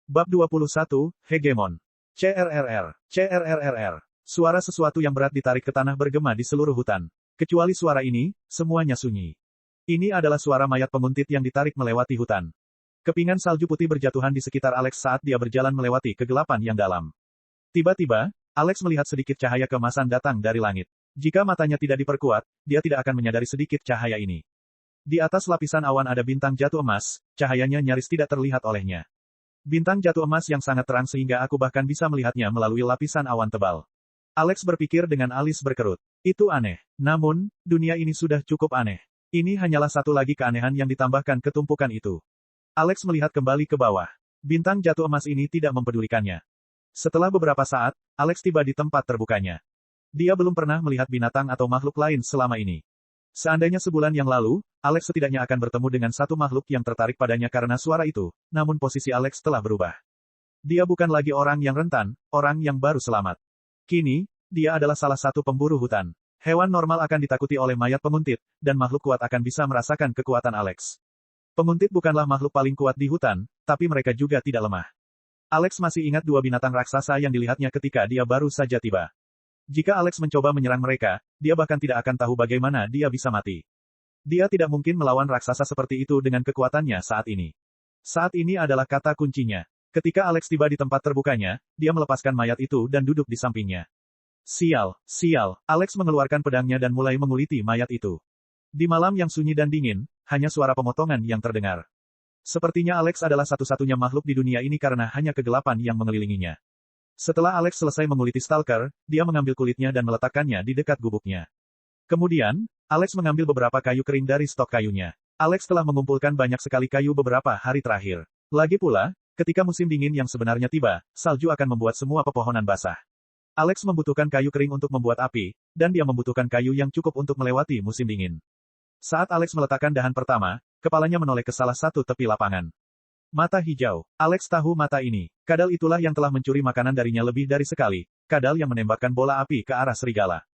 Bab 21, Hegemon. CRRR, CRRRR. Suara sesuatu yang berat ditarik ke tanah bergema di seluruh hutan. Kecuali suara ini, semuanya sunyi. Ini adalah suara mayat penguntit yang ditarik melewati hutan. Kepingan salju putih berjatuhan di sekitar Alex saat dia berjalan melewati kegelapan yang dalam. Tiba-tiba, Alex melihat sedikit cahaya keemasan datang dari langit. Jika matanya tidak diperkuat, dia tidak akan menyadari sedikit cahaya ini. Di atas lapisan awan ada bintang jatuh emas, cahayanya nyaris tidak terlihat olehnya. Bintang jatuh emas yang sangat terang sehingga aku bahkan bisa melihatnya melalui lapisan awan tebal. Alex berpikir dengan alis berkerut. Itu aneh. Namun, dunia ini sudah cukup aneh. Ini hanyalah satu lagi keanehan yang ditambahkan ke tumpukan itu. Alex melihat kembali ke bawah. Bintang jatuh emas ini tidak mempedulikannya. Setelah beberapa saat, Alex tiba di tempat terbukanya. Dia belum pernah melihat binatang atau makhluk lain selama ini. Seandainya sebulan yang lalu, Alex setidaknya akan bertemu dengan satu makhluk yang tertarik padanya karena suara itu, namun posisi Alex telah berubah. Dia bukan lagi orang yang rentan, orang yang baru selamat. Kini, dia adalah salah satu pemburu hutan. Hewan normal akan ditakuti oleh mayat penguntit, dan makhluk kuat akan bisa merasakan kekuatan Alex. Penguntit bukanlah makhluk paling kuat di hutan, tapi mereka juga tidak lemah. Alex masih ingat dua binatang raksasa yang dilihatnya ketika dia baru saja tiba. Jika Alex mencoba menyerang mereka, dia bahkan tidak akan tahu bagaimana dia bisa mati. Dia tidak mungkin melawan raksasa seperti itu dengan kekuatannya saat ini. Saat ini adalah kata kuncinya. Ketika Alex tiba di tempat terbukanya, dia melepaskan mayat itu dan duduk di sampingnya. Sial, sial, Alex mengeluarkan pedangnya dan mulai menguliti mayat itu. Di malam yang sunyi dan dingin, hanya suara pemotongan yang terdengar. Sepertinya Alex adalah satu-satunya makhluk di dunia ini karena hanya kegelapan yang mengelilinginya. Setelah Alex selesai menguliti Stalker, dia mengambil kulitnya dan meletakkannya di dekat gubuknya. Kemudian, Alex mengambil beberapa kayu kering dari stok kayunya. Alex telah mengumpulkan banyak sekali kayu beberapa hari terakhir. Lagi pula, ketika musim dingin yang sebenarnya tiba, salju akan membuat semua pepohonan basah. Alex membutuhkan kayu kering untuk membuat api, dan dia membutuhkan kayu yang cukup untuk melewati musim dingin. Saat Alex meletakkan dahan pertama, kepalanya menoleh ke salah satu tepi lapangan. Mata hijau. Alex tahu mata ini. Kadal itulah yang telah mencuri makanan darinya lebih dari sekali. Kadal yang menembakkan bola api ke arah serigala.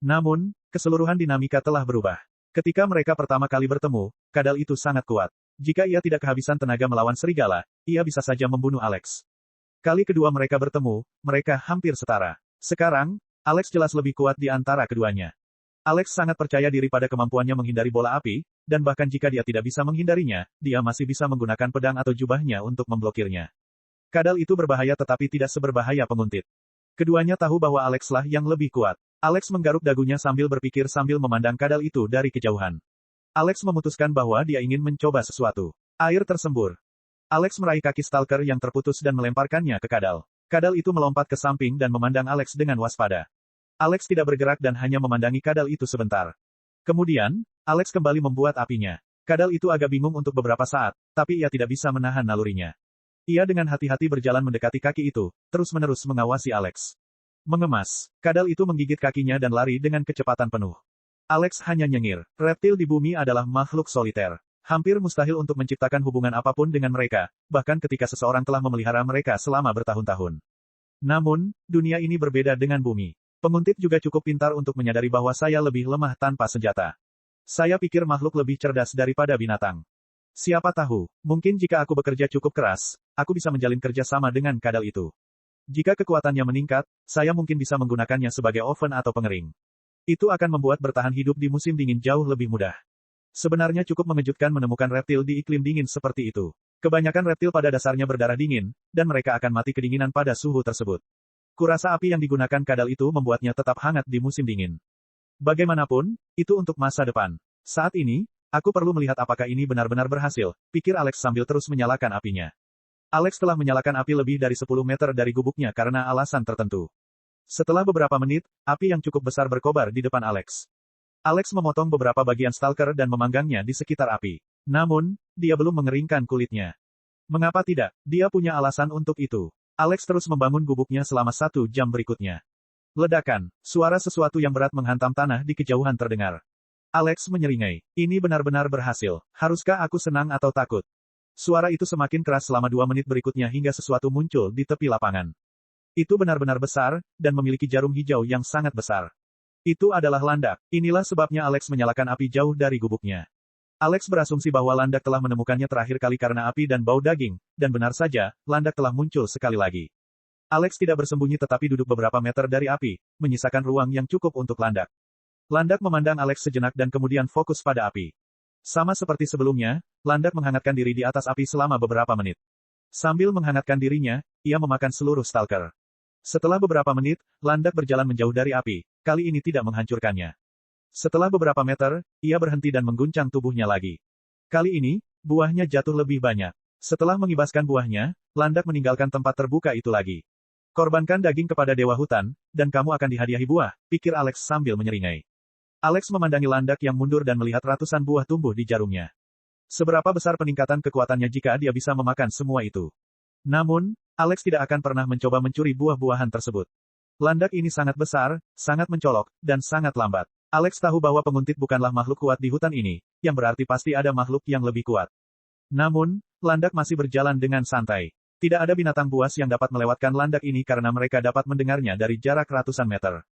Namun, keseluruhan dinamika telah berubah. Ketika mereka pertama kali bertemu, kadal itu sangat kuat. Jika ia tidak kehabisan tenaga melawan serigala, ia bisa saja membunuh Alex. Kali kedua mereka bertemu, mereka hampir setara. Sekarang, Alex jelas lebih kuat di antara keduanya. Alex sangat percaya diri pada kemampuannya menghindari bola api, dan bahkan jika dia tidak bisa menghindarinya, dia masih bisa menggunakan pedang atau jubahnya untuk memblokirnya. Kadal itu berbahaya tetapi tidak seberbahaya penguntit. Keduanya tahu bahwa Alex lah yang lebih kuat. Alex menggaruk dagunya sambil berpikir sambil memandang kadal itu dari kejauhan. Alex memutuskan bahwa dia ingin mencoba sesuatu. Air tersembur. Alex meraih kaki Stalker yang terputus dan melemparkannya ke kadal. Kadal itu melompat ke samping dan memandang Alex dengan waspada. Alex tidak bergerak dan hanya memandangi kadal itu sebentar. Kemudian, Alex kembali membuat apinya. Kadal itu agak bingung untuk beberapa saat, tapi ia tidak bisa menahan nalurinya. Ia dengan hati-hati berjalan mendekati kaki itu, terus-menerus mengawasi Alex. Mengemas, kadal itu menggigit kakinya dan lari dengan kecepatan penuh. Alex hanya nyengir. Reptil di bumi adalah makhluk soliter. Hampir mustahil untuk menciptakan hubungan apapun dengan mereka, bahkan ketika seseorang telah memelihara mereka selama bertahun-tahun. Namun, dunia ini berbeda dengan bumi. Penguntit juga cukup pintar untuk menyadari bahwa saya lebih lemah tanpa senjata. Saya pikir makhluk lebih cerdas daripada binatang. Siapa tahu, mungkin jika aku bekerja cukup keras, aku bisa menjalin kerja sama dengan kadal itu. Jika kekuatannya meningkat, saya mungkin bisa menggunakannya sebagai oven atau pengering. Itu akan membuat bertahan hidup di musim dingin jauh lebih mudah. Sebenarnya cukup mengejutkan menemukan reptil di iklim dingin seperti itu. Kebanyakan reptil pada dasarnya berdarah dingin, dan mereka akan mati kedinginan pada suhu tersebut. Kurasa api yang digunakan kadal itu membuatnya tetap hangat di musim dingin. Bagaimanapun, itu untuk masa depan. Saat ini, aku perlu melihat apakah ini benar-benar berhasil, pikir Alex sambil terus menyalakan apinya. Alex telah menyalakan api lebih dari 10 meter dari gubuknya karena alasan tertentu. Setelah beberapa menit, api yang cukup besar berkobar di depan Alex. Alex memotong beberapa bagian Stalker dan memanggangnya di sekitar api. Namun, dia belum mengeringkan kulitnya. Mengapa tidak? Dia punya alasan untuk itu. Alex terus membangun gubuknya selama 1 jam berikutnya. Ledakan, suara sesuatu yang berat menghantam tanah di kejauhan terdengar. Alex menyeringai. Ini benar-benar berhasil. Haruskah aku senang atau takut? Suara itu semakin keras selama 2 menit berikutnya hingga sesuatu muncul di tepi lapangan. Itu benar-benar besar, dan memiliki jarum hijau yang sangat besar. Itu adalah landak. Inilah sebabnya Alex menyalakan api jauh dari gubuknya. Alex berasumsi bahwa landak telah menemukannya terakhir kali karena api dan bau daging, dan benar saja, landak telah muncul sekali lagi. Alex tidak bersembunyi tetapi duduk beberapa meter dari api, menyisakan ruang yang cukup untuk landak. Landak memandang Alex sejenak dan kemudian fokus pada api. Sama seperti sebelumnya, landak menghangatkan diri di atas api selama beberapa menit. Sambil menghangatkan dirinya, ia memakan seluruh stalker. Setelah beberapa menit, landak berjalan menjauh dari api, kali ini tidak menghancurkannya. Setelah beberapa meter, ia berhenti dan mengguncang tubuhnya lagi. Kali ini, buahnya jatuh lebih banyak. Setelah mengibaskan buahnya, landak meninggalkan tempat terbuka itu lagi. Korbankan daging kepada Dewa Hutan, dan kamu akan dihadiahi buah, pikir Alex sambil menyeringai. Alex memandangi landak yang mundur dan melihat ratusan buah tumbuh di jarumnya. Seberapa besar peningkatan kekuatannya jika dia bisa memakan semua itu? Namun, Alex tidak akan pernah mencoba mencuri buah-buahan tersebut. Landak ini sangat besar, sangat mencolok, dan sangat lambat. Alex tahu bahwa penguntit bukanlah makhluk kuat di hutan ini, yang berarti pasti ada makhluk yang lebih kuat. Namun, landak masih berjalan dengan santai. Tidak ada binatang buas yang dapat melewatkan landak ini karena mereka dapat mendengarnya dari jarak ratusan meter.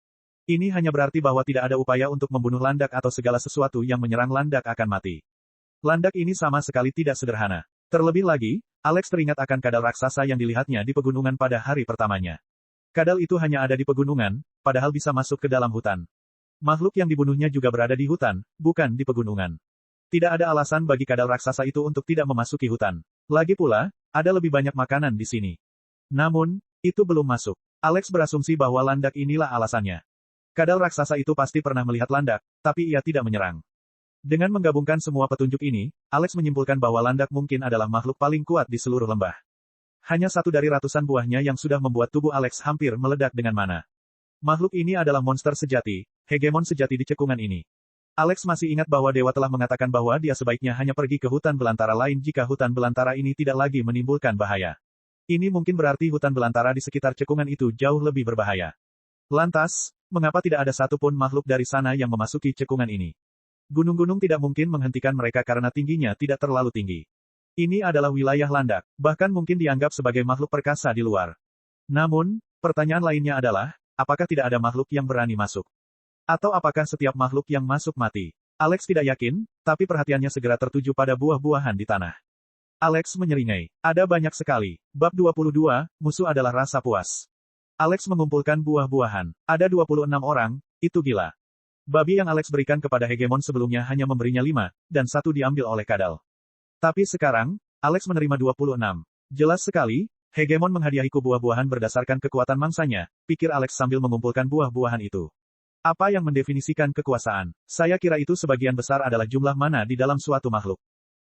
Ini hanya berarti bahwa tidak ada upaya untuk membunuh landak atau segala sesuatu yang menyerang landak akan mati. Landak ini sama sekali tidak sederhana. Terlebih lagi, Alex teringat akan kadal raksasa yang dilihatnya di pegunungan pada hari pertamanya. Kadal itu hanya ada di pegunungan, padahal bisa masuk ke dalam hutan. Makhluk yang dibunuhnya juga berada di hutan, bukan di pegunungan. Tidak ada alasan bagi kadal raksasa itu untuk tidak memasuki hutan. Lagi pula, ada lebih banyak makanan di sini. Namun, itu belum masuk. Alex berasumsi bahwa landak inilah alasannya. Kadal raksasa itu pasti pernah melihat landak, tapi ia tidak menyerang. Dengan menggabungkan semua petunjuk ini, Alex menyimpulkan bahwa landak mungkin adalah makhluk paling kuat di seluruh lembah. Hanya satu dari ratusan buahnya yang sudah membuat tubuh Alex hampir meledak dengan mana. Makhluk ini adalah monster sejati, hegemon sejati di cekungan ini. Alex masih ingat bahwa Dewa telah mengatakan bahwa dia sebaiknya hanya pergi ke hutan belantara lain jika hutan belantara ini tidak lagi menimbulkan bahaya. Ini mungkin berarti hutan belantara di sekitar cekungan itu jauh lebih berbahaya. Lantas, mengapa tidak ada satupun makhluk dari sana yang memasuki cekungan ini? Gunung-gunung tidak mungkin menghentikan mereka karena tingginya tidak terlalu tinggi. Ini adalah wilayah landak, bahkan mungkin dianggap sebagai makhluk perkasa di luar. Namun, pertanyaan lainnya adalah, apakah tidak ada makhluk yang berani masuk? Atau apakah setiap makhluk yang masuk mati? Alex tidak yakin, tapi perhatiannya segera tertuju pada buah-buahan di tanah. Alex menyeringai. Ada banyak sekali. Bab 22, musuh adalah rasa puas. Alex mengumpulkan buah-buahan. Ada 26 orang, itu gila. Babi yang Alex berikan kepada hegemon sebelumnya hanya memberinya 5, dan 1 diambil oleh kadal. Tapi sekarang, Alex menerima 26. Jelas sekali, hegemon menghadiahiku buah-buahan berdasarkan kekuatan mangsanya, pikir Alex sambil mengumpulkan buah-buahan itu. Apa yang mendefinisikan kekuasaan? Saya kira itu sebagian besar adalah jumlah mana di dalam suatu makhluk.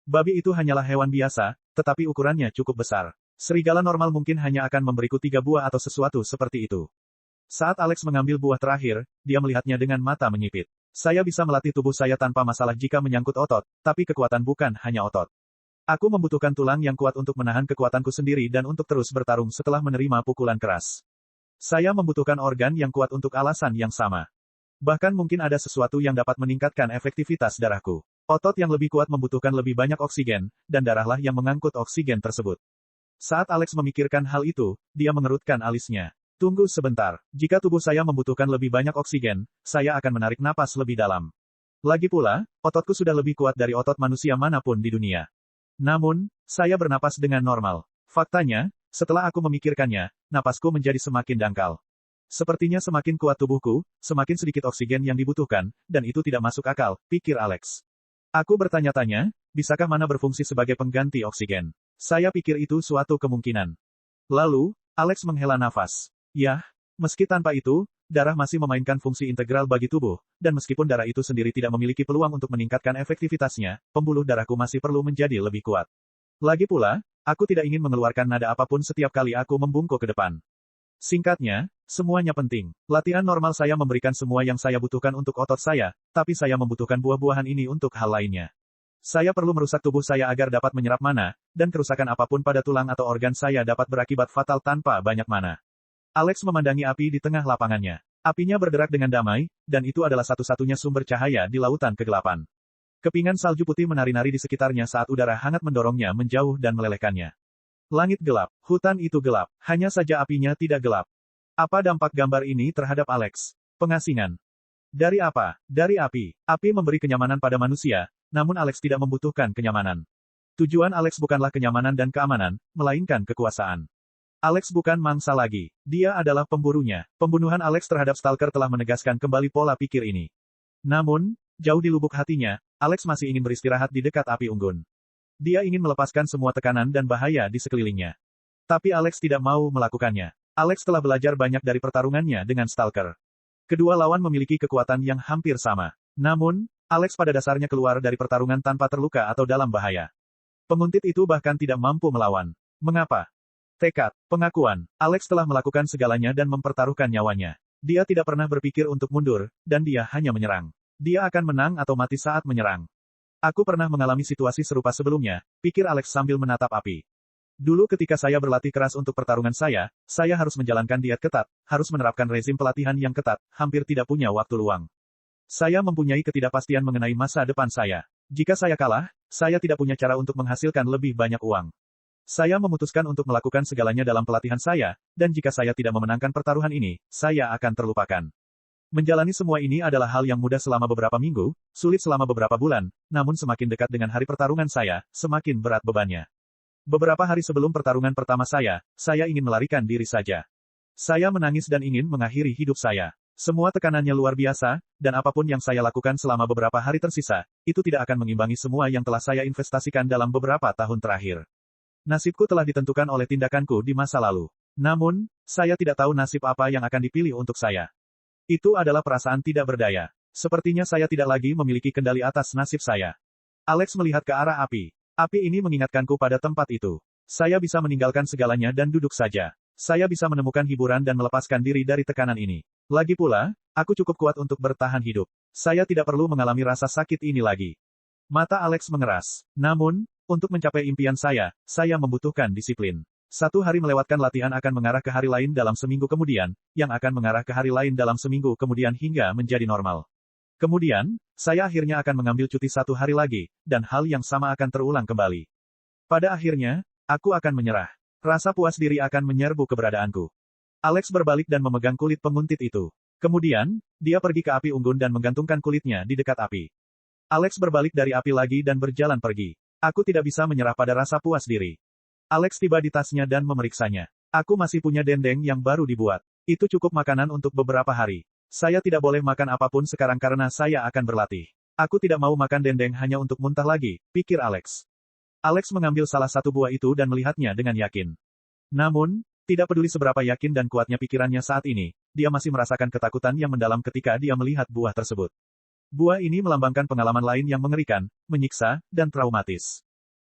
Babi itu hanyalah hewan biasa, tetapi ukurannya cukup besar. Serigala normal mungkin hanya akan memberiku 3 buah atau sesuatu seperti itu. Saat Alex mengambil buah terakhir, dia melihatnya dengan mata menyipit. Saya bisa melatih tubuh saya tanpa masalah jika menyangkut otot, tapi kekuatan bukan hanya otot. Aku membutuhkan tulang yang kuat untuk menahan kekuatanku sendiri dan untuk terus bertarung setelah menerima pukulan keras. Saya membutuhkan organ yang kuat untuk alasan yang sama. Bahkan mungkin ada sesuatu yang dapat meningkatkan efektivitas darahku. Otot yang lebih kuat membutuhkan lebih banyak oksigen, dan darahlah yang mengangkut oksigen tersebut. Saat Alex memikirkan hal itu, dia mengerutkan alisnya. Tunggu sebentar. Jika tubuh saya membutuhkan lebih banyak oksigen, saya akan menarik napas lebih dalam. Lagi pula, ototku sudah lebih kuat dari otot manusia manapun di dunia. Namun, saya bernapas dengan normal. Faktanya, setelah aku memikirkannya, napasku menjadi semakin dangkal. Sepertinya semakin kuat tubuhku, semakin sedikit oksigen yang dibutuhkan, dan itu tidak masuk akal, pikir Alex. Aku bertanya-tanya, bisakah mana berfungsi sebagai pengganti oksigen? Saya pikir itu suatu kemungkinan. Lalu, Alex menghela nafas. Yah, meski tanpa itu, darah masih memainkan fungsi integral bagi tubuh, dan meskipun darah itu sendiri tidak memiliki peluang untuk meningkatkan efektivitasnya, pembuluh darahku masih perlu menjadi lebih kuat. Lagi pula, aku tidak ingin mengeluarkan nada apapun setiap kali aku membungkuk ke depan. Singkatnya, semuanya penting. Latihan normal saya memberikan semua yang saya butuhkan untuk otot saya, tapi saya membutuhkan buah-buahan ini untuk hal lainnya. Saya perlu merusak tubuh saya agar dapat menyerap mana, dan kerusakan apapun pada tulang atau organ saya dapat berakibat fatal tanpa banyak mana. Alex memandangi api di tengah lapangannya. Apinya bergerak dengan damai, dan itu adalah satu-satunya sumber cahaya di lautan kegelapan. Kepingan salju putih menari-nari di sekitarnya saat udara hangat mendorongnya menjauh dan melelehkannya. Langit gelap, hutan itu gelap, hanya saja apinya tidak gelap. Apa dampak gambar ini terhadap Alex? Pengasingan. Dari apa? Dari api. Api memberi kenyamanan pada manusia, namun Alex tidak membutuhkan kenyamanan. Tujuan Alex bukanlah kenyamanan dan keamanan, melainkan kekuasaan. Alex bukan mangsa lagi. Dia adalah pemburunya. Pembunuhan Alex terhadap Stalker telah menegaskan kembali pola pikir ini. Namun, jauh di lubuk hatinya, Alex masih ingin beristirahat di dekat api unggun. Dia ingin melepaskan semua tekanan dan bahaya di sekelilingnya. Tapi Alex tidak mau melakukannya. Alex telah belajar banyak dari pertarungannya dengan Stalker. Kedua lawan memiliki kekuatan yang hampir sama. Namun, Alex pada dasarnya keluar dari pertarungan tanpa terluka atau dalam bahaya. Penguntit itu bahkan tidak mampu melawan. Mengapa? Tekad, pengakuan. Alex telah melakukan segalanya dan mempertaruhkan nyawanya. Dia tidak pernah berpikir untuk mundur, dan dia hanya menyerang. Dia akan menang atau mati saat menyerang. Aku pernah mengalami situasi serupa sebelumnya, pikir Alex sambil menatap api. Dulu ketika saya berlatih keras untuk pertarungan saya harus menjalankan diet ketat, harus menerapkan rezim pelatihan yang ketat, hampir tidak punya waktu luang. Saya mempunyai ketidakpastian mengenai masa depan saya. Jika saya kalah, saya tidak punya cara untuk menghasilkan lebih banyak uang. Saya memutuskan untuk melakukan segalanya dalam pelatihan saya, dan jika saya tidak memenangkan pertaruhan ini, saya akan terlupakan. Menjalani semua ini adalah hal yang mudah selama beberapa minggu, sulit selama beberapa bulan, namun semakin dekat dengan hari pertarungan saya, semakin berat bebannya. Beberapa hari sebelum pertarungan pertama saya ingin melarikan diri saja. Saya menangis dan ingin mengakhiri hidup saya. Semua tekanannya luar biasa, dan apapun yang saya lakukan selama beberapa hari tersisa, itu tidak akan mengimbangi semua yang telah saya investasikan dalam beberapa tahun terakhir. Nasibku telah ditentukan oleh tindakanku di masa lalu. Namun, saya tidak tahu nasib apa yang akan dipilih untuk saya. Itu adalah perasaan tidak berdaya. Sepertinya saya tidak lagi memiliki kendali atas nasib saya. Alex melihat ke arah api. Api ini mengingatkanku pada tempat itu. Saya bisa meninggalkan segalanya dan duduk saja. Saya bisa menemukan hiburan dan melepaskan diri dari tekanan ini. Lagi pula, aku cukup kuat untuk bertahan hidup. Saya tidak perlu mengalami rasa sakit ini lagi. Mata Alex mengeras. Namun, untuk mencapai impian saya membutuhkan disiplin. Satu hari melewatkan latihan akan mengarah ke hari lain dalam seminggu kemudian, yang akan mengarah ke hari lain dalam seminggu kemudian hingga menjadi normal. Kemudian, saya akhirnya akan mengambil cuti 1 hari lagi, dan hal yang sama akan terulang kembali. Pada akhirnya, aku akan menyerah. Rasa puas diri akan menyerbu keberadaanku. Alex berbalik dan memegang kulit penguntit itu. Kemudian, dia pergi ke api unggun dan menggantungkan kulitnya di dekat api. Alex berbalik dari api lagi dan berjalan pergi. Aku tidak bisa menyerah pada rasa puas diri. Alex tiba di tasnya dan memeriksanya. Aku masih punya dendeng yang baru dibuat. Itu cukup makanan untuk beberapa hari. Saya tidak boleh makan apapun sekarang karena saya akan berlatih. Aku tidak mau makan dendeng hanya untuk muntah lagi, pikir Alex. Alex mengambil salah satu buah itu dan melihatnya dengan yakin. Namun, tidak peduli seberapa yakin dan kuatnya pikirannya saat ini, dia masih merasakan ketakutan yang mendalam ketika dia melihat buah tersebut. Buah ini melambangkan pengalaman lain yang mengerikan, menyiksa, dan traumatis.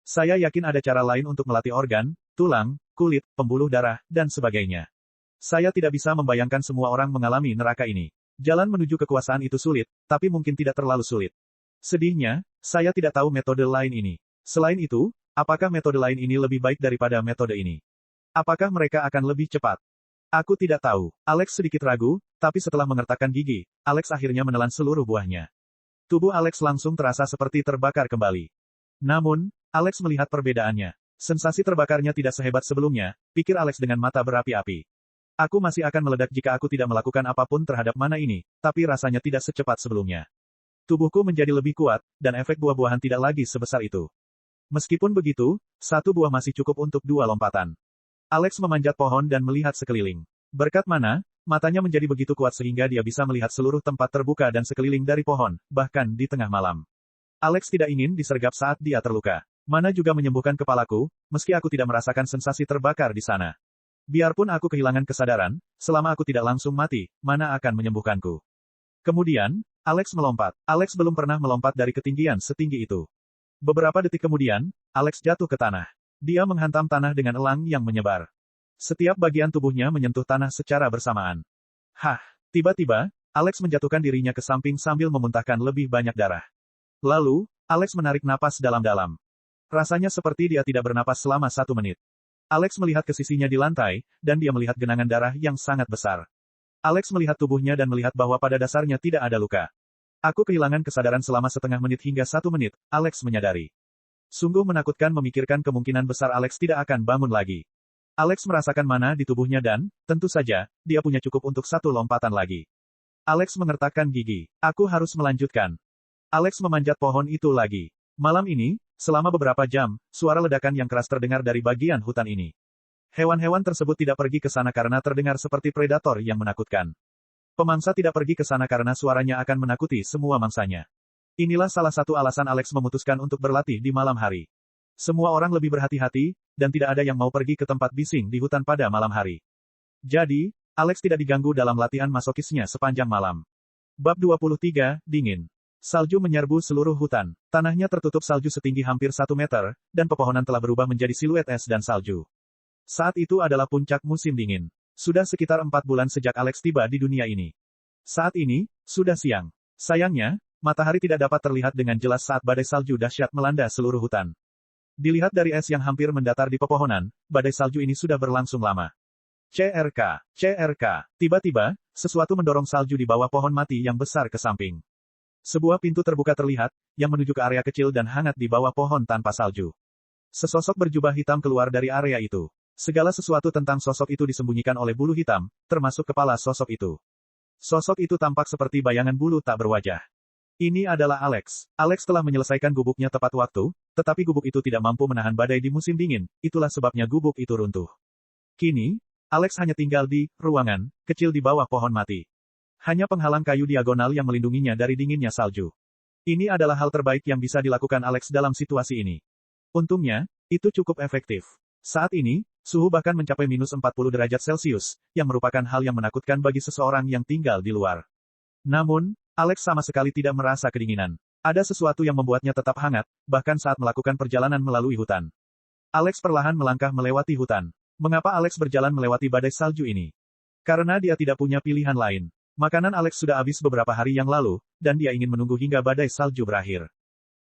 Saya yakin ada cara lain untuk melatih organ, tulang, kulit, pembuluh darah, dan sebagainya. Saya tidak bisa membayangkan semua orang mengalami neraka ini. Jalan menuju kekuasaan itu sulit, tapi mungkin tidak terlalu sulit. Sedihnya, saya tidak tahu metode lain ini. Selain itu, apakah metode lain ini lebih baik daripada metode ini? Apakah mereka akan lebih cepat? Aku tidak tahu. Alex sedikit ragu, tapi setelah mengertakkan gigi, Alex akhirnya menelan seluruh buahnya. Tubuh Alex langsung terasa seperti terbakar kembali. Namun, Alex melihat perbedaannya. Sensasi terbakarnya tidak sehebat sebelumnya, pikir Alex dengan mata berapi-api. Aku masih akan meledak jika aku tidak melakukan apapun terhadap mana ini, tapi rasanya tidak secepat sebelumnya. Tubuhku menjadi lebih kuat, dan efek buah-buahan tidak lagi sebesar itu. Meskipun begitu, 1 buah masih cukup untuk 2 lompatan. Alex memanjat pohon dan melihat sekeliling. Berkat mana, matanya menjadi begitu kuat sehingga dia bisa melihat seluruh tempat terbuka dan sekeliling dari pohon, bahkan di tengah malam. Alex tidak ingin disergap saat dia terluka. Mana juga menyembuhkan kepalaku, meski aku tidak merasakan sensasi terbakar di sana. Biarpun aku kehilangan kesadaran, selama aku tidak langsung mati, mana akan menyembuhkanku. Kemudian, Alex melompat. Alex belum pernah melompat dari ketinggian setinggi itu. Beberapa detik kemudian, Alex jatuh ke tanah. Dia menghantam tanah dengan elang yang menyebar. Setiap bagian tubuhnya menyentuh tanah secara bersamaan. Tiba-tiba, Alex menjatuhkan dirinya ke samping sambil memuntahkan lebih banyak darah. Lalu, Alex menarik napas dalam-dalam. Rasanya seperti dia tidak bernapas selama 1 menit. Alex melihat ke sisinya di lantai, dan dia melihat genangan darah yang sangat besar. Alex melihat tubuhnya dan melihat bahwa pada dasarnya tidak ada luka. Aku kehilangan kesadaran selama setengah menit hingga 1 menit, Alex menyadari. Sungguh menakutkan memikirkan kemungkinan besar Alex tidak akan bangun lagi. Alex merasakan mana di tubuhnya dan, tentu saja, dia punya cukup untuk 1 lompatan lagi. Alex mengertakkan gigi. Aku harus melanjutkan. Alex memanjat pohon itu lagi. Malam ini, selama beberapa jam, suara ledakan yang keras terdengar dari bagian hutan ini. Hewan-hewan tersebut tidak pergi ke sana karena terdengar seperti predator yang menakutkan. Pemangsa tidak pergi ke sana karena suaranya akan menakuti semua mangsanya. Inilah salah satu alasan Alex memutuskan untuk berlatih di malam hari. Semua orang lebih berhati-hati, dan tidak ada yang mau pergi ke tempat bising di hutan pada malam hari. Jadi, Alex tidak diganggu dalam latihan masokisnya sepanjang malam. Bab 23, Dingin. Salju menyerbu seluruh hutan. Tanahnya tertutup salju setinggi hampir 1 meter, dan pepohonan telah berubah menjadi siluet es dan salju. Saat itu adalah puncak musim dingin. Sudah sekitar 4 bulan sejak Alex tiba di dunia ini. Saat ini, sudah siang. Sayangnya, matahari tidak dapat terlihat dengan jelas saat badai salju dahsyat melanda seluruh hutan. Dilihat dari es yang hampir mendatar di pepohonan, badai salju ini sudah berlangsung lama. CRK, CRK. Tiba-tiba, sesuatu mendorong salju di bawah pohon mati yang besar ke samping. Sebuah pintu terbuka terlihat, yang menuju ke area kecil dan hangat di bawah pohon tanpa salju. Sesosok berjubah hitam keluar dari area itu. Segala sesuatu tentang sosok itu disembunyikan oleh bulu hitam, termasuk kepala sosok itu. Sosok itu tampak seperti bayangan bulu tak berwajah. Ini adalah Alex. Alex telah menyelesaikan gubuknya tepat waktu, tetapi gubuk itu tidak mampu menahan badai di musim dingin, itulah sebabnya gubuk itu runtuh. Kini, Alex hanya tinggal di ruangan kecil di bawah pohon mati. Hanya penghalang kayu diagonal yang melindunginya dari dinginnya salju. Ini adalah hal terbaik yang bisa dilakukan Alex dalam situasi ini. Untungnya, itu cukup efektif. Saat ini, suhu bahkan mencapai minus 40 derajat Celcius, yang merupakan hal yang menakutkan bagi seseorang yang tinggal di luar. Namun, Alex sama sekali tidak merasa kedinginan. Ada sesuatu yang membuatnya tetap hangat, bahkan saat melakukan perjalanan melalui hutan. Alex perlahan melangkah melewati hutan. Mengapa Alex berjalan melewati badai salju ini? Karena dia tidak punya pilihan lain. Makanan Alex sudah habis beberapa hari yang lalu, dan dia ingin menunggu hingga badai salju berakhir.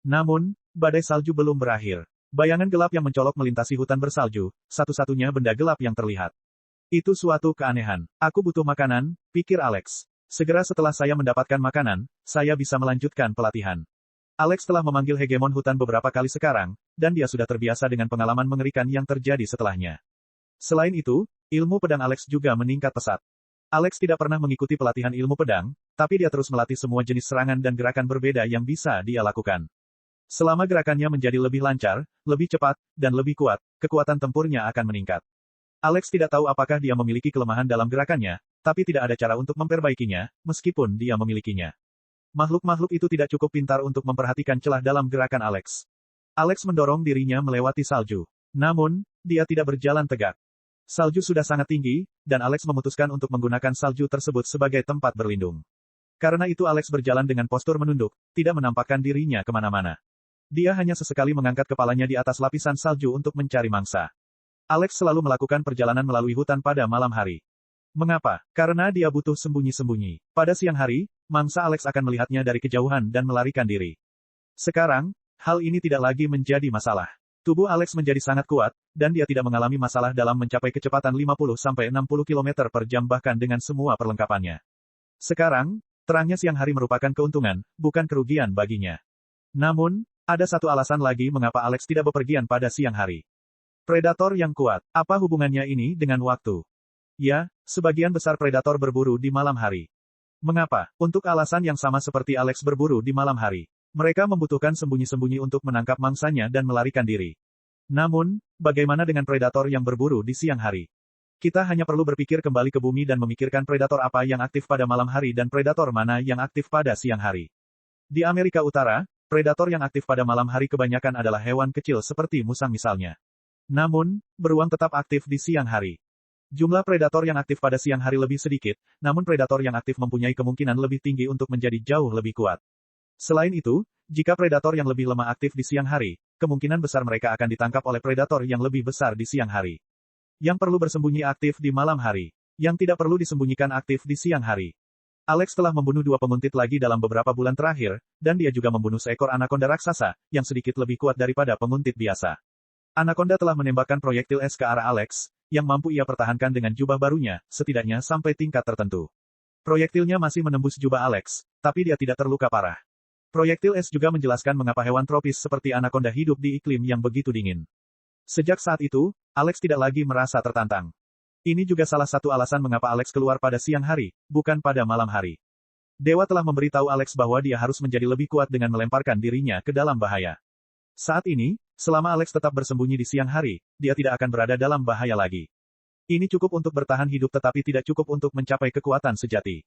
Namun, badai salju belum berakhir. Bayangan gelap yang mencolok melintasi hutan bersalju, satu-satunya benda gelap yang terlihat. Itu suatu keanehan. Aku butuh makanan, pikir Alex. Segera setelah saya mendapatkan makanan, saya bisa melanjutkan pelatihan. Alex telah memanggil hegemon hutan beberapa kali sekarang, dan dia sudah terbiasa dengan pengalaman mengerikan yang terjadi setelahnya. Selain itu, ilmu pedang Alex juga meningkat pesat. Alex tidak pernah mengikuti pelatihan ilmu pedang, tapi dia terus melatih semua jenis serangan dan gerakan berbeda yang bisa dia lakukan. Selama gerakannya menjadi lebih lancar, lebih cepat, dan lebih kuat, kekuatan tempurnya akan meningkat. Alex tidak tahu apakah dia memiliki kelemahan dalam gerakannya, tapi tidak ada cara untuk memperbaikinya, meskipun dia memilikinya. Makhluk-makhluk itu tidak cukup pintar untuk memperhatikan celah dalam gerakan Alex. Alex mendorong dirinya melewati salju. Namun, dia tidak berjalan tegak. Salju sudah sangat tinggi, dan Alex memutuskan untuk menggunakan salju tersebut sebagai tempat berlindung. Karena itu Alex berjalan dengan postur menunduk, tidak menampakkan dirinya kemana-mana. Dia hanya sesekali mengangkat kepalanya di atas lapisan salju untuk mencari mangsa. Alex selalu melakukan perjalanan melalui hutan pada malam hari. Mengapa? Karena dia butuh sembunyi-sembunyi. Pada siang hari, mangsa Alex akan melihatnya dari kejauhan dan melarikan diri. Sekarang, hal ini tidak lagi menjadi masalah. Tubuh Alex menjadi sangat kuat, dan dia tidak mengalami masalah dalam mencapai kecepatan 50-60 km per jam bahkan dengan semua perlengkapannya. Sekarang, terangnya siang hari merupakan keuntungan, bukan kerugian baginya. Namun, ada satu alasan lagi mengapa Alex tidak bepergian pada siang hari. Predator yang kuat. Apa hubungannya ini dengan waktu? Ya, sebagian besar predator berburu di malam hari. Mengapa? Untuk alasan yang sama seperti Alex berburu di malam hari. Mereka membutuhkan sembunyi-sembunyi untuk menangkap mangsanya dan melarikan diri. Namun, bagaimana dengan predator yang berburu di siang hari? Kita hanya perlu berpikir kembali ke bumi dan memikirkan predator apa yang aktif pada malam hari dan predator mana yang aktif pada siang hari. Di Amerika Utara, predator yang aktif pada malam hari kebanyakan adalah hewan kecil seperti musang misalnya. Namun, beruang tetap aktif di siang hari. Jumlah predator yang aktif pada siang hari lebih sedikit, namun predator yang aktif mempunyai kemungkinan lebih tinggi untuk menjadi jauh lebih kuat. Selain itu, jika predator yang lebih lemah aktif di siang hari, kemungkinan besar mereka akan ditangkap oleh predator yang lebih besar di siang hari. Yang perlu bersembunyi aktif di malam hari. Yang tidak perlu disembunyikan aktif di siang hari. Alex telah membunuh 2 penguntit lagi dalam beberapa bulan terakhir, dan dia juga membunuh seekor anaconda raksasa, yang sedikit lebih kuat daripada penguntit biasa. Anaconda telah menembakkan proyektil es ke arah Alex, yang mampu ia pertahankan dengan jubah barunya, setidaknya sampai tingkat tertentu. Proyektilnya masih menembus jubah Alex, tapi dia tidak terluka parah. Proyektil es juga menjelaskan mengapa hewan tropis seperti anaconda hidup di iklim yang begitu dingin. Sejak saat itu, Alex tidak lagi merasa tertantang. Ini juga salah satu alasan mengapa Alex keluar pada siang hari, bukan pada malam hari. Dewa telah memberitahu Alex bahwa dia harus menjadi lebih kuat dengan melemparkan dirinya ke dalam bahaya. Saat ini, selama Alex tetap bersembunyi di siang hari, dia tidak akan berada dalam bahaya lagi. Ini cukup untuk bertahan hidup tetapi tidak cukup untuk mencapai kekuatan sejati.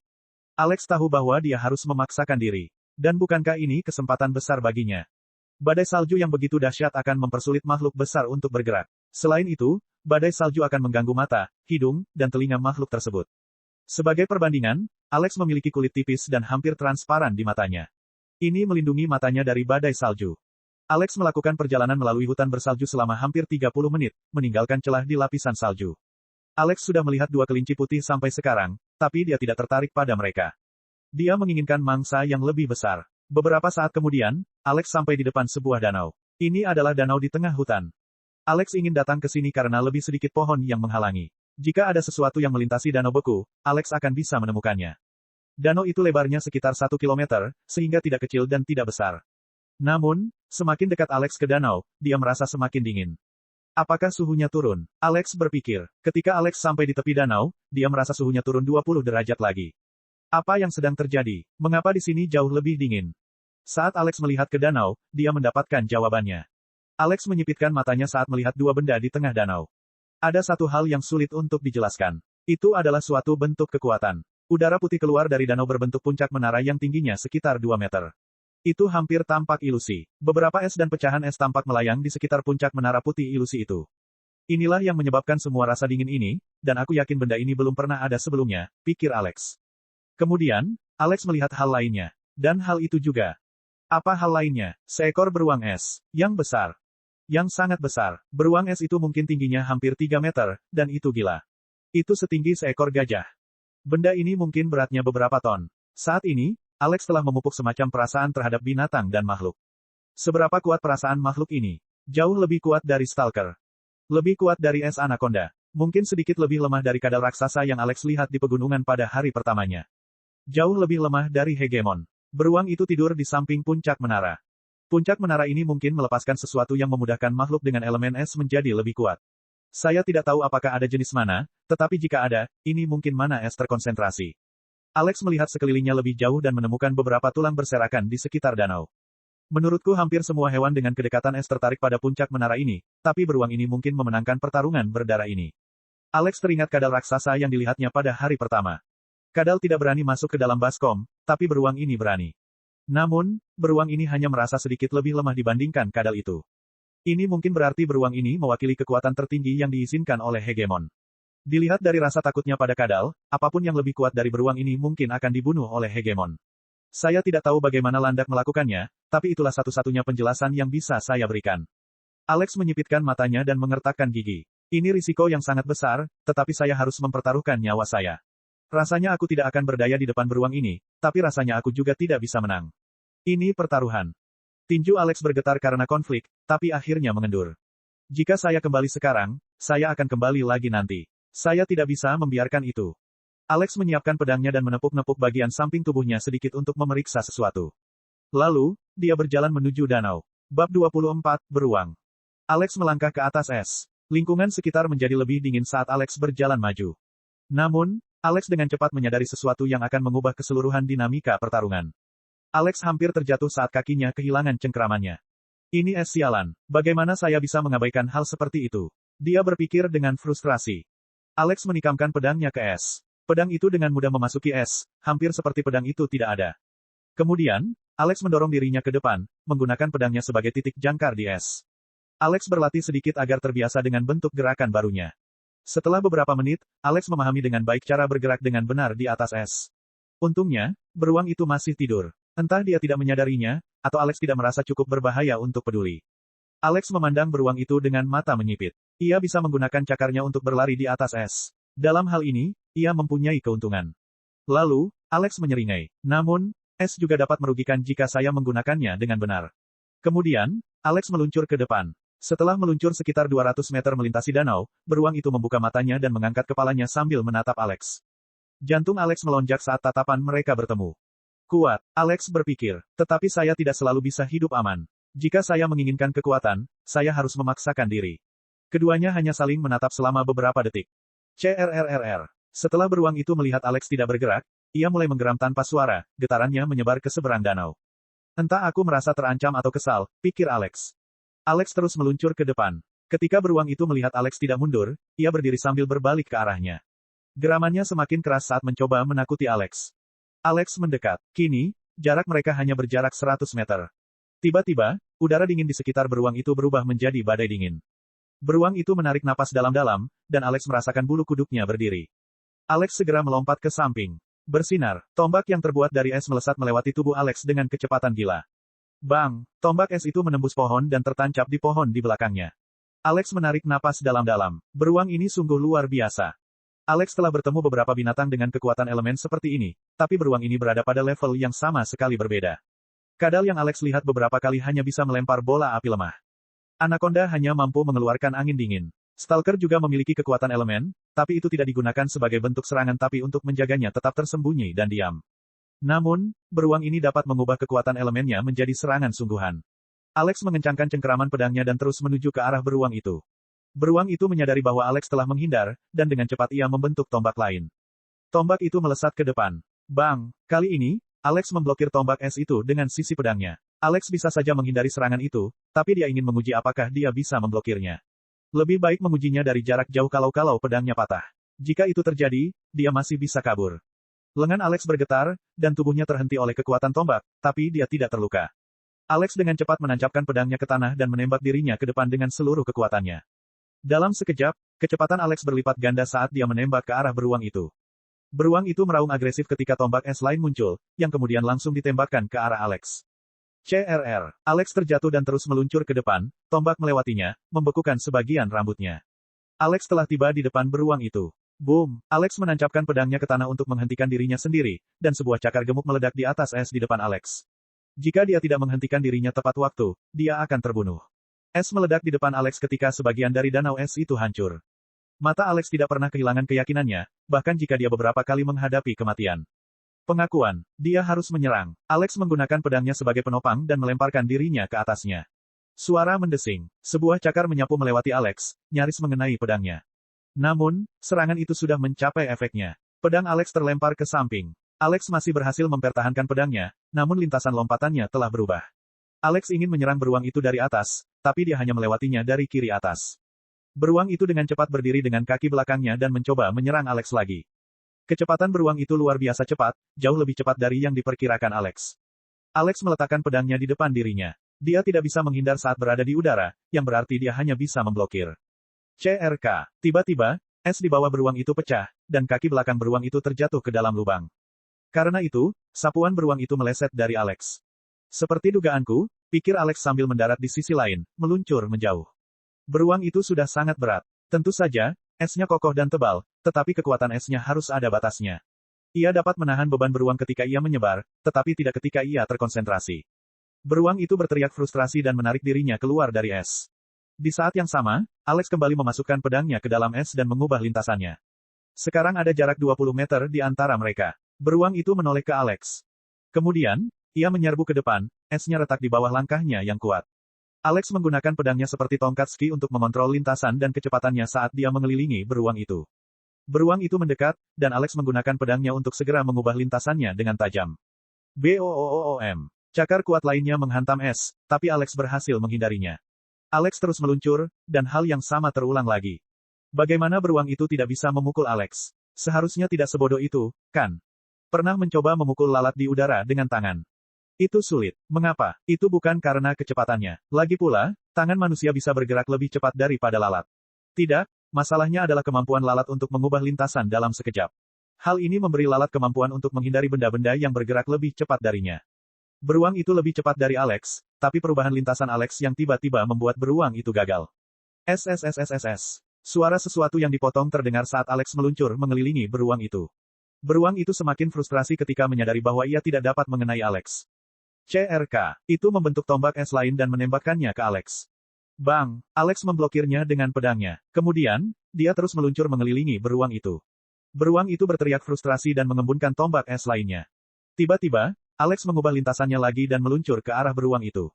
Alex tahu bahwa dia harus memaksakan diri. Dan bukankah ini kesempatan besar baginya? Badai salju yang begitu dahsyat akan mempersulit makhluk besar untuk bergerak. Selain itu, badai salju akan mengganggu mata, hidung, dan telinga makhluk tersebut. Sebagai perbandingan, Alex memiliki kulit tipis dan hampir transparan di matanya. Ini melindungi matanya dari badai salju. Alex melakukan perjalanan melalui hutan bersalju selama hampir 30 menit, meninggalkan celah di lapisan salju. Alex sudah melihat 2 kelinci putih sampai sekarang, tapi dia tidak tertarik pada mereka. Dia menginginkan mangsa yang lebih besar. Beberapa saat kemudian, Alex sampai di depan sebuah danau. Ini adalah danau di tengah hutan. Alex ingin datang ke sini karena lebih sedikit pohon yang menghalangi. Jika ada sesuatu yang melintasi danau beku, Alex akan bisa menemukannya. Danau itu lebarnya sekitar 1 kilometer, sehingga tidak kecil dan tidak besar. Namun, semakin dekat Alex ke danau, dia merasa semakin dingin. Apakah suhunya turun? Alex berpikir. Ketika Alex sampai di tepi danau, dia merasa suhunya turun 20 derajat lagi. Apa yang sedang terjadi? Mengapa di sini jauh lebih dingin? Saat Alex melihat ke danau, dia mendapatkan jawabannya. Alex menyipitkan matanya saat melihat 2 benda di tengah danau. Ada satu hal yang sulit untuk dijelaskan. Itu adalah suatu bentuk kekuatan. Udara putih keluar dari danau berbentuk puncak menara yang tingginya sekitar 2 meter. Itu hampir tampak ilusi. Beberapa es dan pecahan es tampak melayang di sekitar puncak menara putih ilusi itu. Inilah yang menyebabkan semua rasa dingin ini, dan aku yakin benda ini belum pernah ada sebelumnya, pikir Alex. Kemudian, Alex melihat hal lainnya. Dan hal itu juga. Apa hal lainnya? Seekor beruang es. Yang besar. Yang sangat besar. Beruang es itu mungkin tingginya hampir 3 meter, dan itu gila. Itu setinggi seekor gajah. Benda ini mungkin beratnya beberapa ton. Saat ini, Alex telah memupuk semacam perasaan terhadap binatang dan makhluk. Seberapa kuat perasaan makhluk ini? Jauh lebih kuat dari Stalker. Lebih kuat dari es anaconda. Mungkin sedikit lebih lemah dari kadal raksasa yang Alex lihat di pegunungan pada hari pertamanya. Jauh lebih lemah dari Hegemon. Beruang itu tidur di samping puncak menara. Puncak menara ini mungkin melepaskan sesuatu yang memudahkan makhluk dengan elemen es menjadi lebih kuat. Saya tidak tahu apakah ada jenis mana, tetapi jika ada, ini mungkin mana es terkonsentrasi. Alex melihat sekelilingnya lebih jauh dan menemukan beberapa tulang berserakan di sekitar danau. Menurutku hampir semua hewan dengan kedekatan es tertarik pada puncak menara ini, tapi beruang ini mungkin memenangkan pertarungan berdarah ini. Alex teringat kadal raksasa yang dilihatnya pada hari pertama. Kadal tidak berani masuk ke dalam baskom, tapi beruang ini berani. Namun, beruang ini hanya merasa sedikit lebih lemah dibandingkan kadal itu. Ini mungkin berarti beruang ini mewakili kekuatan tertinggi yang diizinkan oleh Hegemon. Dilihat dari rasa takutnya pada kadal, apapun yang lebih kuat dari beruang ini mungkin akan dibunuh oleh Hegemon. Saya tidak tahu bagaimana Landak melakukannya, tapi itulah satu-satunya penjelasan yang bisa saya berikan. Alex menyipitkan matanya dan mengertakkan gigi. Ini risiko yang sangat besar, tetapi saya harus mempertaruhkan nyawa saya. Rasanya aku tidak akan berdaya di depan beruang ini, tapi rasanya aku juga tidak bisa menang. Ini pertaruhan. Tinju Alex bergetar karena konflik, tapi akhirnya mengendur. Jika saya kembali sekarang, saya akan kembali lagi nanti. Saya tidak bisa membiarkan itu. Alex menyiapkan pedangnya dan menepuk-nepuk bagian samping tubuhnya sedikit untuk memeriksa sesuatu. Lalu, dia berjalan menuju danau. Bab 24, Beruang. Alex melangkah ke atas es. Lingkungan sekitar menjadi lebih dingin saat Alex berjalan maju. Namun, Alex dengan cepat menyadari sesuatu yang akan mengubah keseluruhan dinamika pertarungan. Alex hampir terjatuh saat kakinya kehilangan cengkeramannya. Ini es sialan. Bagaimana saya bisa mengabaikan hal seperti itu? Dia berpikir dengan frustrasi. Alex menikamkan pedangnya ke es. Pedang itu dengan mudah memasuki es, hampir seperti pedang itu tidak ada. Kemudian, Alex mendorong dirinya ke depan, menggunakan pedangnya sebagai titik jangkar di es. Alex berlatih sedikit agar terbiasa dengan bentuk gerakan barunya. Setelah beberapa menit, Alex memahami dengan baik cara bergerak dengan benar di atas es. Untungnya, beruang itu masih tidur. Entah dia tidak menyadarinya, atau Alex tidak merasa cukup berbahaya untuk peduli. Alex memandang beruang itu dengan mata menyipit. Ia bisa menggunakan cakarnya untuk berlari di atas es. Dalam hal ini, ia mempunyai keuntungan. Lalu, Alex menyeringai. Namun, es juga dapat merugikan jika saya menggunakannya dengan benar. Kemudian, Alex meluncur ke depan. Setelah meluncur sekitar 200 meter melintasi danau, beruang itu membuka matanya dan mengangkat kepalanya sambil menatap Alex. Jantung Alex melonjak saat tatapan mereka bertemu. Kuat, Alex berpikir, tetapi saya tidak selalu bisa hidup aman. Jika saya menginginkan kekuatan, saya harus memaksakan diri. Keduanya hanya saling menatap selama beberapa detik. CRRRR. Setelah beruang itu melihat Alex tidak bergerak, ia mulai menggeram tanpa suara, getarannya menyebar ke seberang danau. Entah aku merasa terancam atau kesal, pikir Alex. Alex terus meluncur ke depan. Ketika beruang itu melihat Alex tidak mundur, ia berdiri sambil berbalik ke arahnya. Geramannya semakin keras saat mencoba menakuti Alex. Alex mendekat. Kini, jarak mereka hanya berjarak 100 meter. Tiba-tiba, udara dingin di sekitar beruang itu berubah menjadi badai dingin. Beruang itu menarik napas dalam-dalam, dan Alex merasakan bulu kuduknya berdiri. Alex segera melompat ke samping. Bersinar, tombak yang terbuat dari es melesat melewati tubuh Alex dengan kecepatan gila. Bang! Tombak es itu menembus pohon dan tertancap di pohon di belakangnya. Alex menarik napas dalam-dalam. Beruang ini sungguh luar biasa. Alex telah bertemu beberapa binatang dengan kekuatan elemen seperti ini, tapi beruang ini berada pada level yang sama sekali berbeda. Kadal yang Alex lihat beberapa kali hanya bisa melempar bola api lemah. Anaconda hanya mampu mengeluarkan angin dingin. Stalker juga memiliki kekuatan elemen, tapi itu tidak digunakan sebagai bentuk serangan tapi untuk menjaganya tetap tersembunyi dan diam. Namun, beruang ini dapat mengubah kekuatan elemennya menjadi serangan sungguhan. Alex mengencangkan cengkeraman pedangnya dan terus menuju ke arah beruang itu. Beruang itu menyadari bahwa Alex telah menghindar, dan dengan cepat ia membentuk tombak lain. Tombak itu melesat ke depan. Bang! Kali ini, Alex memblokir tombak es itu dengan sisi pedangnya. Alex bisa saja menghindari serangan itu, tapi dia ingin menguji apakah dia bisa memblokirnya. Lebih baik mengujinya dari jarak jauh kalau pedangnya patah. Jika itu terjadi, dia masih bisa kabur. Lengan Alex bergetar, dan tubuhnya terhenti oleh kekuatan tombak, tapi dia tidak terluka. Alex dengan cepat menancapkan pedangnya ke tanah dan menembak dirinya ke depan dengan seluruh kekuatannya. Dalam sekejap, kecepatan Alex berlipat ganda saat dia menembak ke arah beruang itu. Beruang itu meraung agresif ketika tombak es lain muncul, yang kemudian langsung ditembakkan ke arah Alex. CRR. Alex terjatuh dan terus meluncur ke depan, tombak melewatinya, membekukan sebagian rambutnya. Alex telah tiba di depan beruang itu. Boom! Alex menancapkan pedangnya ke tanah untuk menghentikan dirinya sendiri, dan sebuah cakar gemuk meledak di atas es di depan Alex. Jika dia tidak menghentikan dirinya tepat waktu, dia akan terbunuh. Es meledak di depan Alex ketika sebagian dari danau es itu hancur. Mata Alex tidak pernah kehilangan keyakinannya, bahkan jika dia beberapa kali menghadapi kematian. Pengakuan, dia harus menyerang. Alex menggunakan pedangnya sebagai penopang dan melemparkan dirinya ke atasnya. Suara mendesing. Sebuah cakar menyapu melewati Alex, nyaris mengenai pedangnya. Namun, serangan itu sudah mencapai efeknya. Pedang Alex terlempar ke samping. Alex masih berhasil mempertahankan pedangnya, namun lintasan lompatannya telah berubah. Alex ingin menyerang beruang itu dari atas, tapi dia hanya melewatinya dari kiri atas. Beruang itu dengan cepat berdiri dengan kaki belakangnya dan mencoba menyerang Alex lagi. Kecepatan beruang itu luar biasa cepat, jauh lebih cepat dari yang diperkirakan Alex. Alex meletakkan pedangnya di depan dirinya. Dia tidak bisa menghindar saat berada di udara, yang berarti dia hanya bisa memblokir. CRK. Tiba-tiba, es di bawah beruang itu pecah, dan kaki belakang beruang itu terjatuh ke dalam lubang. Karena itu, sapuan beruang itu meleset dari Alex. Seperti dugaanku, pikir Alex sambil mendarat di sisi lain, meluncur menjauh. Beruang itu sudah sangat berat. Tentu saja, esnya kokoh dan tebal, tetapi kekuatan esnya harus ada batasnya. Ia dapat menahan beban beruang ketika ia menyebar, tetapi tidak ketika ia terkonsentrasi. Beruang itu berteriak frustrasi dan menarik dirinya keluar dari es. Di saat yang sama, Alex kembali memasukkan pedangnya ke dalam es dan mengubah lintasannya. Sekarang ada jarak 20 meter di antara mereka. Beruang itu menoleh ke Alex. Kemudian, ia menyerbu ke depan, esnya retak di bawah langkahnya yang kuat. Alex menggunakan pedangnya seperti tongkat ski untuk mengontrol lintasan dan kecepatannya saat dia mengelilingi beruang itu. Beruang itu mendekat, dan Alex menggunakan pedangnya untuk segera mengubah lintasannya dengan tajam. BOOOM. Cakar kuat lainnya menghantam es, tapi Alex berhasil menghindarinya. Alex terus meluncur, dan hal yang sama terulang lagi. Bagaimana beruang itu tidak bisa memukul Alex? Seharusnya tidak sebodoh itu, kan? Pernah mencoba memukul lalat di udara dengan tangan. Itu sulit. Mengapa? Itu bukan karena kecepatannya. Lagi pula, tangan manusia bisa bergerak lebih cepat daripada lalat. Tidak, masalahnya adalah kemampuan lalat untuk mengubah lintasan dalam sekejap. Hal ini memberi lalat kemampuan untuk menghindari benda-benda yang bergerak lebih cepat darinya. Beruang itu lebih cepat dari Alex, tapi perubahan lintasan Alex yang tiba-tiba membuat beruang itu gagal. SSSSSS. Suara sesuatu yang dipotong terdengar saat Alex meluncur mengelilingi beruang itu. Beruang itu semakin frustrasi ketika menyadari bahwa ia tidak dapat mengenai Alex. CRK. Itu membentuk tombak es lain dan menembakkannya ke Alex. Bang! Alex memblokirnya dengan pedangnya. Kemudian, dia terus meluncur mengelilingi beruang itu. Beruang itu berteriak frustrasi dan mengembunkan tombak es lainnya. Tiba-tiba, Alex mengubah lintasannya lagi dan meluncur ke arah beruang itu.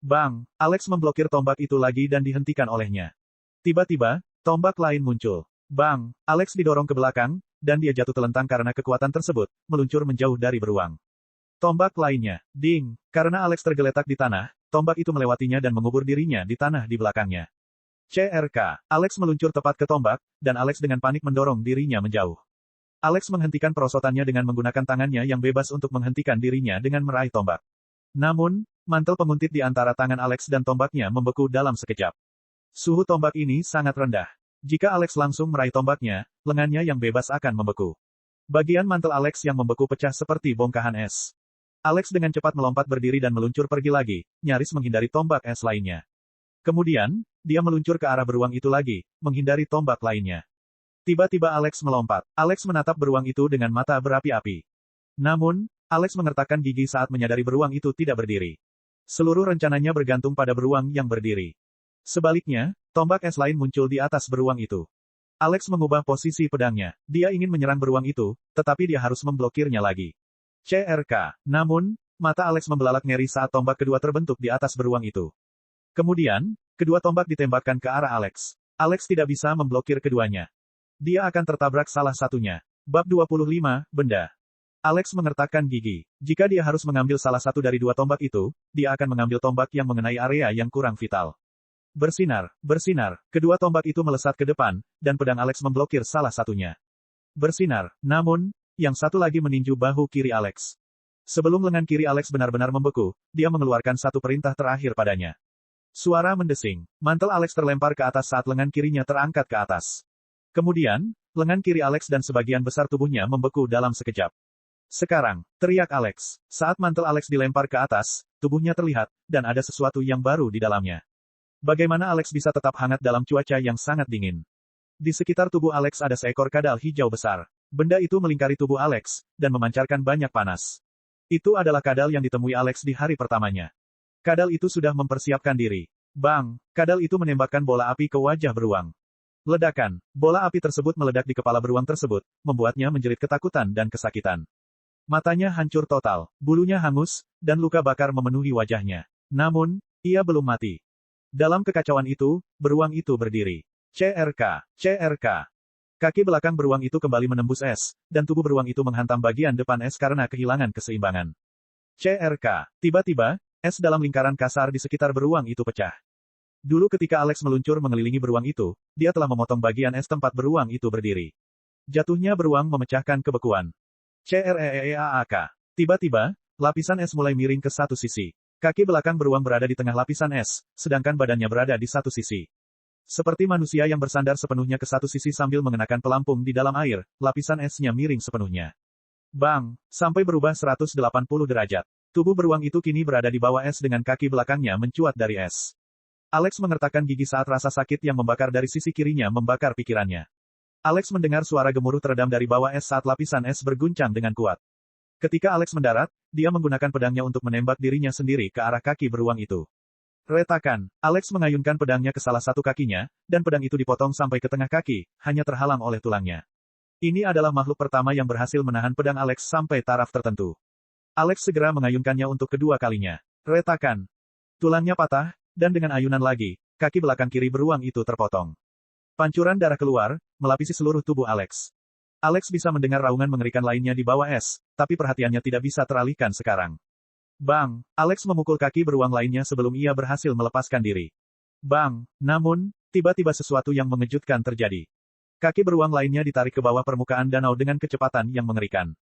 Bang! Alex memblokir tombak itu lagi dan dihentikan olehnya. Tiba-tiba, tombak lain muncul. Bang! Alex didorong ke belakang, dan dia jatuh telentang karena kekuatan tersebut, meluncur menjauh dari beruang. Tombak lainnya, ding, karena Alex tergeletak di tanah, tombak itu melewatinya dan mengubur dirinya di tanah di belakangnya. CRK, Alex meluncur tepat ke tombak, dan Alex dengan panik mendorong dirinya menjauh. Alex menghentikan perosotannya dengan menggunakan tangannya yang bebas untuk menghentikan dirinya dengan meraih tombak. Namun, mantel penguntit di antara tangan Alex dan tombaknya membeku dalam sekejap. Suhu tombak ini sangat rendah. Jika Alex langsung meraih tombaknya, lengannya yang bebas akan membeku. Bagian mantel Alex yang membeku pecah seperti bongkahan es. Alex dengan cepat melompat berdiri dan meluncur pergi lagi, nyaris menghindari tombak es lainnya. Kemudian, dia meluncur ke arah beruang itu lagi, menghindari tombak lainnya. Tiba-tiba Alex melompat. Alex menatap beruang itu dengan mata berapi-api. Namun, Alex mengertakkan gigi saat menyadari beruang itu tidak berdiri. Seluruh rencananya bergantung pada beruang yang berdiri. Sebaliknya, tombak es lain muncul di atas beruang itu. Alex mengubah posisi pedangnya. Dia ingin menyerang beruang itu, tetapi dia harus memblokirnya lagi. CRK. Namun, mata Alex membelalak ngeri saat tombak kedua terbentuk di atas beruang itu. Kemudian, kedua tombak ditembakkan ke arah Alex. Alex tidak bisa memblokir keduanya. Dia akan tertabrak salah satunya. Bab 25, Benda. Alex mengertakkan gigi. Jika dia harus mengambil salah satu dari dua tombak itu, dia akan mengambil tombak yang mengenai area yang kurang vital. Bersinar, bersinar. Kedua tombak itu melesat ke depan, dan pedang Alex memblokir salah satunya. Bersinar. Namun, yang satu lagi meninju bahu kiri Alex. Sebelum lengan kiri Alex benar-benar membeku, dia mengeluarkan satu perintah terakhir padanya. Suara mendesing. Mantel Alex terlempar ke atas saat lengan kirinya terangkat ke atas. Kemudian, lengan kiri Alex dan sebagian besar tubuhnya membeku dalam sekejap. Sekarang, teriak Alex. Saat mantel Alex dilempar ke atas, tubuhnya terlihat, dan ada sesuatu yang baru di dalamnya. Bagaimana Alex bisa tetap hangat dalam cuaca yang sangat dingin? Di sekitar tubuh Alex ada seekor kadal hijau besar. Benda itu melingkari tubuh Alex, dan memancarkan banyak panas. Itu adalah kadal yang ditemui Alex di hari pertamanya. Kadal itu sudah mempersiapkan diri. Bang! Kadal itu menembakkan bola api ke wajah beruang. Ledakan. Bola api tersebut meledak di kepala beruang tersebut, membuatnya menjerit ketakutan dan kesakitan. Matanya hancur total, bulunya hangus, dan luka bakar memenuhi wajahnya. Namun, ia belum mati. Dalam kekacauan itu, beruang itu berdiri. CRK, CRK. Kaki belakang beruang itu kembali menembus es, dan tubuh beruang itu menghantam bagian depan es karena kehilangan keseimbangan. CRK. Tiba-tiba, es dalam lingkaran kasar di sekitar beruang itu pecah. Dulu ketika Alex meluncur mengelilingi beruang itu, dia telah memotong bagian es tempat beruang itu berdiri. Jatuhnya beruang memecahkan kebekuan. CREEAAK. Tiba-tiba, lapisan es mulai miring ke satu sisi. Kaki belakang beruang berada di tengah lapisan es, sedangkan badannya berada di satu sisi. Seperti manusia yang bersandar sepenuhnya ke satu sisi sambil mengenakan pelampung di dalam air, lapisan esnya miring sepenuhnya. Bang! Sampai berubah 180 derajat. Tubuh beruang itu kini berada di bawah es dengan kaki belakangnya mencuat dari es. Alex mengertakkan gigi saat rasa sakit yang membakar dari sisi kirinya membakar pikirannya. Alex mendengar suara gemuruh teredam dari bawah es saat lapisan es berguncang dengan kuat. Ketika Alex mendarat, dia menggunakan pedangnya untuk menembak dirinya sendiri ke arah kaki beruang itu. Retakan. Alex mengayunkan pedangnya ke salah satu kakinya, dan pedang itu dipotong sampai ke tengah kaki, hanya terhalang oleh tulangnya. Ini adalah makhluk pertama yang berhasil menahan pedang Alex sampai taraf tertentu. Alex segera mengayunkannya untuk kedua kalinya. Retakan. Tulangnya patah, dan dengan ayunan lagi, kaki belakang kiri beruang itu terpotong. Pancuran darah keluar, melapisi seluruh tubuh Alex. Alex bisa mendengar raungan mengerikan lainnya di bawah es, tapi perhatiannya tidak bisa teralihkan sekarang. Bang! Alex memukul kaki beruang lainnya sebelum ia berhasil melepaskan diri. Bang! Namun, tiba-tiba sesuatu yang mengejutkan terjadi. Kaki beruang lainnya ditarik ke bawah permukaan danau dengan kecepatan yang mengerikan.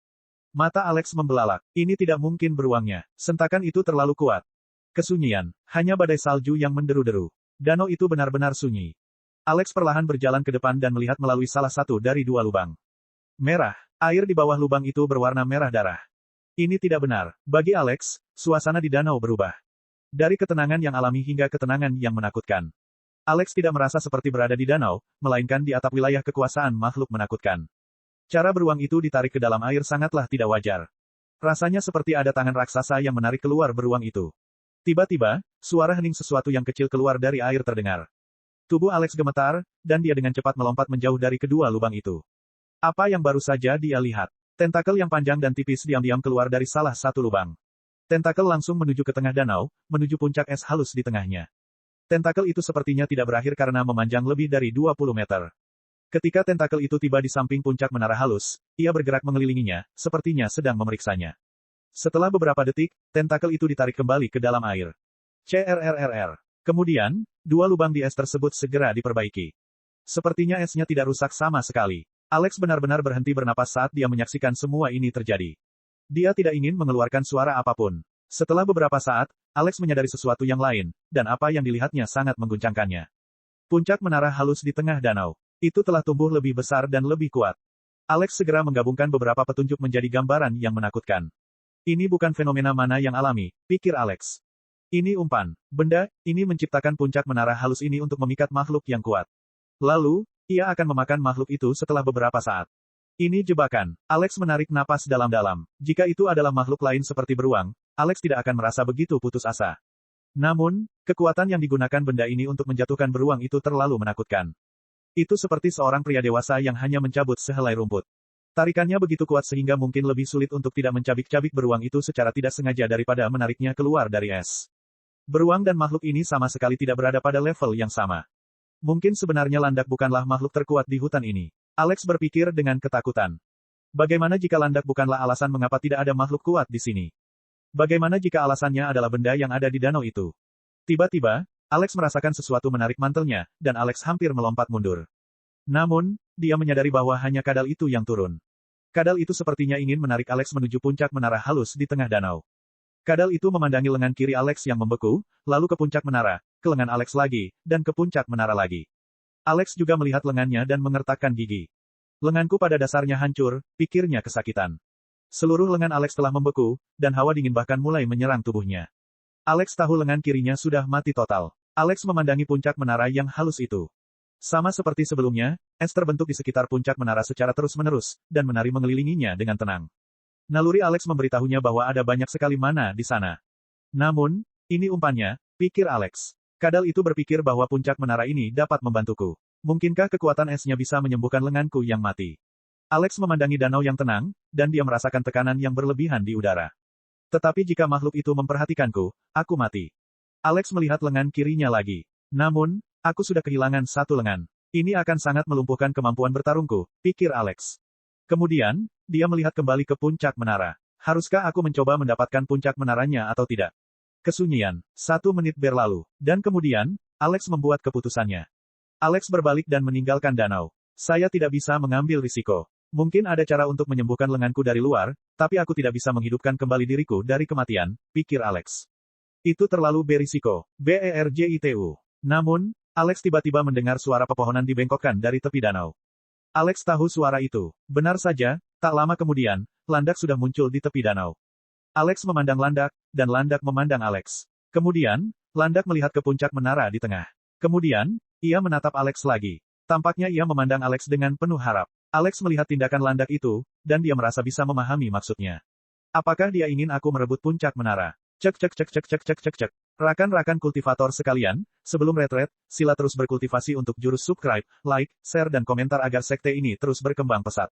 Mata Alex membelalak. Ini tidak mungkin beruangnya. Sentakan itu terlalu kuat. Kesunyian. Hanya badai salju yang menderu-deru. Danau itu benar-benar sunyi. Alex perlahan berjalan ke depan dan melihat melalui salah satu dari dua lubang. Merah. Air di bawah lubang itu berwarna merah darah. Ini tidak benar. Bagi Alex, suasana di danau berubah. Dari ketenangan yang alami hingga ketenangan yang menakutkan. Alex tidak merasa seperti berada di danau, melainkan di atap wilayah kekuasaan makhluk menakutkan. Cara beruang itu ditarik ke dalam air sangatlah tidak wajar. Rasanya seperti ada tangan raksasa yang menarik keluar beruang itu. Tiba-tiba, suara hening sesuatu yang kecil keluar dari air terdengar. Tubuh Alex gemetar, dan dia dengan cepat melompat menjauh dari kedua lubang itu. Apa yang baru saja dia lihat? Tentakel yang panjang dan tipis diam-diam keluar dari salah satu lubang. Tentakel langsung menuju ke tengah danau, menuju puncak es halus di tengahnya. Tentakel itu sepertinya tidak berakhir karena memanjang lebih dari 20 meter. Ketika tentakel itu tiba di samping puncak menara halus, ia bergerak mengelilinginya, sepertinya sedang memeriksanya. Setelah beberapa detik, tentakel itu ditarik kembali ke dalam air. CRRRR. Kemudian, dua lubang di es tersebut segera diperbaiki. Sepertinya esnya tidak rusak sama sekali. Alex benar-benar berhenti bernapas saat dia menyaksikan semua ini terjadi. Dia tidak ingin mengeluarkan suara apapun. Setelah beberapa saat, Alex menyadari sesuatu yang lain, dan apa yang dilihatnya sangat mengguncangkannya. Puncak menara halus di tengah danau. Itu telah tumbuh lebih besar dan lebih kuat. Alex segera menggabungkan beberapa petunjuk menjadi gambaran yang menakutkan. Ini bukan fenomena mana yang alami, pikir Alex. Ini umpan. Benda ini menciptakan puncak menara halus ini untuk memikat makhluk yang kuat. Lalu, ia akan memakan makhluk itu setelah beberapa saat. Ini jebakan. Alex menarik napas dalam-dalam. Jika itu adalah makhluk lain seperti beruang, Alex tidak akan merasa begitu putus asa. Namun, kekuatan yang digunakan benda ini untuk menjatuhkan beruang itu terlalu menakutkan. Itu seperti seorang pria dewasa yang hanya mencabut sehelai rumput. Tarikannya begitu kuat sehingga mungkin lebih sulit untuk tidak mencabik-cabik beruang itu secara tidak sengaja daripada menariknya keluar dari es. Beruang dan makhluk ini sama sekali tidak berada pada level yang sama. Mungkin sebenarnya landak bukanlah makhluk terkuat di hutan ini. Alex berpikir dengan ketakutan. Bagaimana jika landak bukanlah alasan mengapa tidak ada makhluk kuat di sini? Bagaimana jika alasannya adalah benda yang ada di danau itu? Tiba-tiba, Alex merasakan sesuatu menarik mantelnya, dan Alex hampir melompat mundur. Namun, dia menyadari bahwa hanya kadal itu yang turun. Kadal itu sepertinya ingin menarik Alex menuju puncak menara halus di tengah danau. Kadal itu memandangi lengan kiri Alex yang membeku, lalu ke puncak menara, ke lengan Alex lagi, dan ke puncak menara lagi. Alex juga melihat lengannya dan mengertakkan gigi. Lenganku pada dasarnya hancur, pikirnya kesakitan. Seluruh lengan Alex telah membeku, dan hawa dingin bahkan mulai menyerang tubuhnya. Alex tahu lengan kirinya sudah mati total. Alex memandangi puncak menara yang halus itu. Sama seperti sebelumnya, es terbentuk di sekitar puncak menara secara terus-menerus, dan menari mengelilinginya dengan tenang. Naluri Alex memberitahunya bahwa ada banyak sekali mana di sana. Namun, ini umpannya, pikir Alex. Kadal itu berpikir bahwa puncak menara ini dapat membantuku. Mungkinkah kekuatan esnya bisa menyembuhkan lenganku yang mati? Alex memandangi danau yang tenang, dan dia merasakan tekanan yang berlebihan di udara. Tetapi jika makhluk itu memperhatikanku, aku mati. Alex melihat lengan kirinya lagi. Namun, aku sudah kehilangan satu lengan. Ini akan sangat melumpuhkan kemampuan bertarungku, pikir Alex. Kemudian, dia melihat kembali ke puncak menara. Haruskah aku mencoba mendapatkan puncak menaranya atau tidak? Kesunyian. 1 menit berlalu. Dan kemudian, Alex membuat keputusannya. Alex berbalik dan meninggalkan danau. Saya tidak bisa mengambil risiko. Mungkin ada cara untuk menyembuhkan lenganku dari luar, tapi aku tidak bisa menghidupkan kembali diriku dari kematian, pikir Alex. Itu terlalu berisiko. BERJITU. Namun, Alex tiba-tiba mendengar suara pepohonan dibengkokkan dari tepi danau. Alex tahu suara itu. Benar saja, tak lama kemudian, landak sudah muncul di tepi danau. Alex memandang landak, dan landak memandang Alex. Kemudian, landak melihat ke puncak menara di tengah. Kemudian, ia menatap Alex lagi. Tampaknya ia memandang Alex dengan penuh harap. Alex melihat tindakan landak itu, dan dia merasa bisa memahami maksudnya. Apakah dia ingin aku merebut puncak menara? Cek cek cek cek cek cek cek cek. Rakan-rakan kultivator sekalian, sebelum retret, sila terus berkultivasi untuk jurus subscribe, like, share dan komentar agar sekte ini terus berkembang pesat.